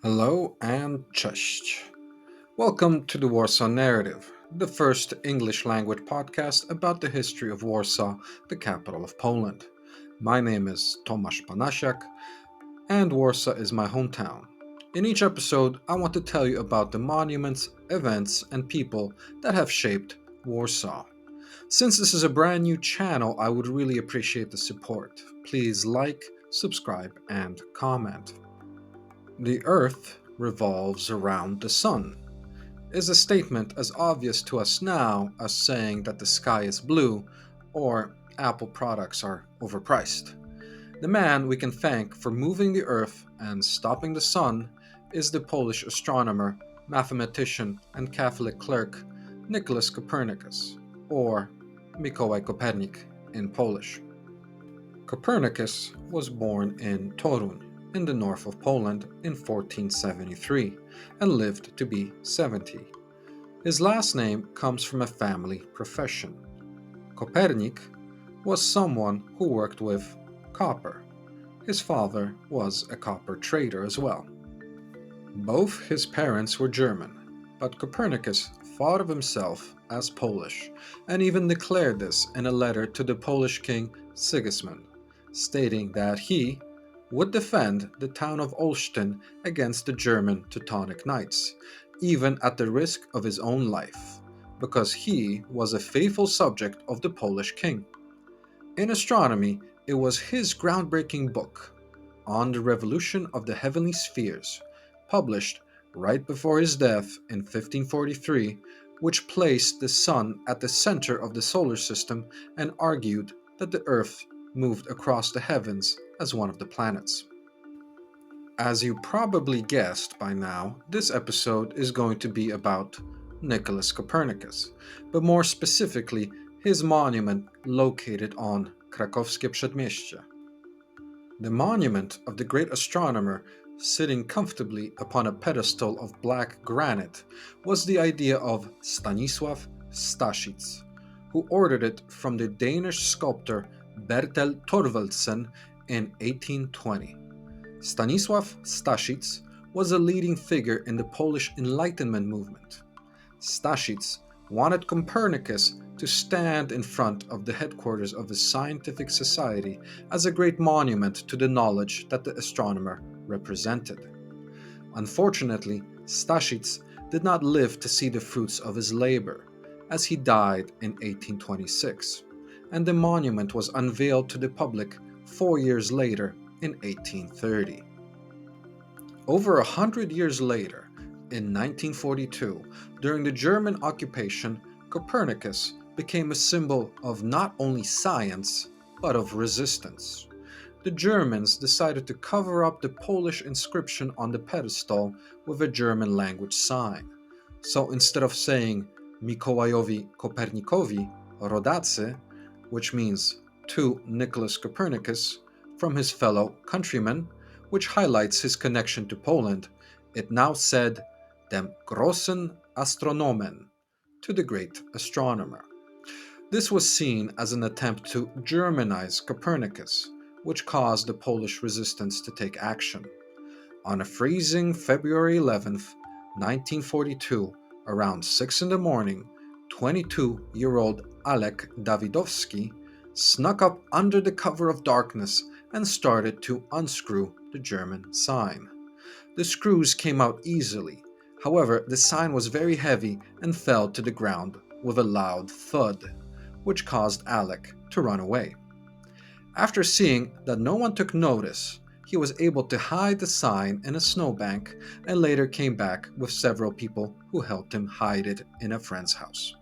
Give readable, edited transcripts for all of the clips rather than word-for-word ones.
Hello and cześć. Welcome to the Warsaw Narrative, the first English language podcast about the history of Warsaw, the capital of Poland. My name is Tomasz Panasiak, and Warsaw is my hometown. In each episode, I want to tell you about the monuments, events, and people that have shaped Warsaw. Since this is a brand new channel, I would really appreciate the support. Please like, subscribe, and comment. The Earth revolves around the Sun is a statement as obvious to us now as saying that the sky is blue or Apple products are overpriced. The man we can thank for moving the Earth and stopping the Sun is the Polish astronomer, mathematician, and Catholic clerk Nicolaus Copernicus, or Mikołaj Kopernik in Polish. Copernicus was born in Toruń, in the north of Poland in 1473 and lived to be 70. His last name comes from a family profession. Kopernik was someone who worked with copper. His father was a copper trader as well. Both his parents were German, but Copernicus thought of himself as Polish and even declared this in a letter to the Polish king Sigismund, stating that he would defend the town of Olsztyn against the German Teutonic Knights, even at the risk of his own life, because he was a faithful subject of the Polish king. In astronomy, it was his groundbreaking book, On the Revolution of the Heavenly Spheres, published right before his death in 1543, which placed the Sun at the center of the solar system and argued that the Earth moved across the heavens as one of the planets. As you probably guessed by now, this episode is going to be about Nicolaus Copernicus, but more specifically, his monument located on Krakowskie Przedmieście. The monument of the great astronomer sitting comfortably upon a pedestal of black granite was the idea of Stanisław Staszic, who ordered it from the Danish sculptor Bertel Thorvaldsen in 1820. Stanisław Staszic was a leading figure in the Polish Enlightenment movement. Staszic wanted Copernicus to stand in front of the headquarters of the scientific society as a great monument to the knowledge that the astronomer represented. Unfortunately, Staszic did not live to see the fruits of his labor, as he died in 1826, and the monument was unveiled to the public 4 years later in 1830. Over 100 years later, in 1942, during the German occupation, Copernicus became a symbol of not only science, but of resistance. The Germans decided to cover up the Polish inscription on the pedestal with a German language sign. So instead of saying Mikołajowi Kopernikowi rodacy, which means to Nicolaus Copernicus, from his fellow countrymen, which highlights his connection to Poland, it now said dem großen Astronomen, to the great astronomer. This was seen as an attempt to Germanize Copernicus, which caused the Polish resistance to take action. On a freezing February 11th, 1942, around 6 in the morning, 22-year-old Alek Dawidowski snuck up under the cover of darkness and started to unscrew the German sign. The screws came out easily. However, the sign was very heavy and fell to the ground with a loud thud, which caused Alek to run away. After seeing that no one took notice, he was able to hide the sign in a snowbank and later came back with several people who helped him hide it in a friend's house.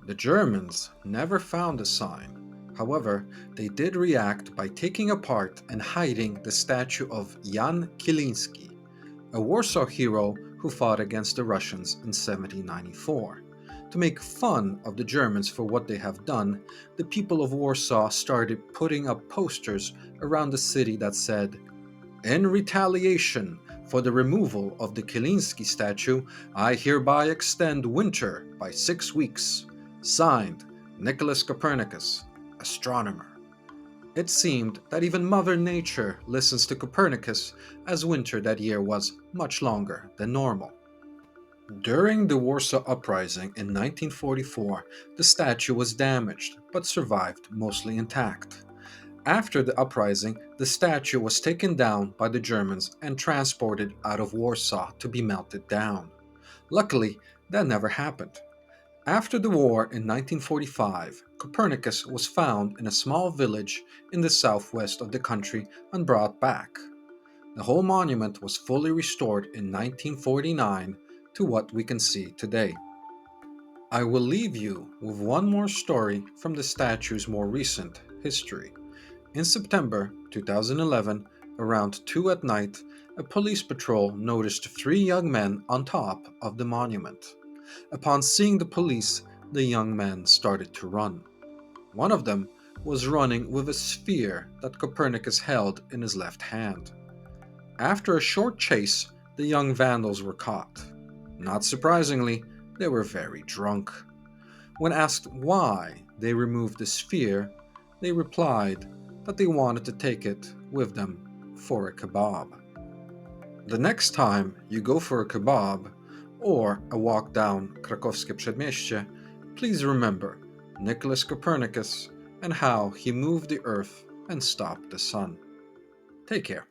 The Germans never found the sign. However, they did react by taking apart and hiding the statue of Jan Kiliński, a Warsaw hero who fought against the Russians in 1794. To make fun of the Germans for what they have done, the people of Warsaw started putting up posters around the city that said, "In retaliation for the removal of the Kiliński statue, I hereby extend winter by 6 weeks. Signed, Nicolaus Copernicus, astronomer." It seemed that even Mother Nature listens to Copernicus, as winter that year was much longer than normal. During the Warsaw Uprising in 1944, the statue was damaged but survived mostly intact. After the uprising, the statue was taken down by the Germans and transported out of Warsaw to be melted down. Luckily, that never happened. After the war in 1945, Copernicus was found in a small village in the southwest of the country and brought back. The whole monument was fully restored in 1949 to what we can see today. I will leave you with one more story from the statue's more recent history. In September 2011, around 2 at night, a police patrol noticed three young men on top of the monument. Upon seeing the police, the young men started to run. One of them was running with a sphere that Copernicus held in his left hand. After a short chase, the young vandals were caught. Not surprisingly, they were very drunk. When asked why they removed the sphere, they replied that they wanted to take it with them for a kebab. The next time you go for a kebab or a walk down Krakowskie Przedmieście, please remember Nicolaus Copernicus and how he moved the earth and stopped the sun. Take care.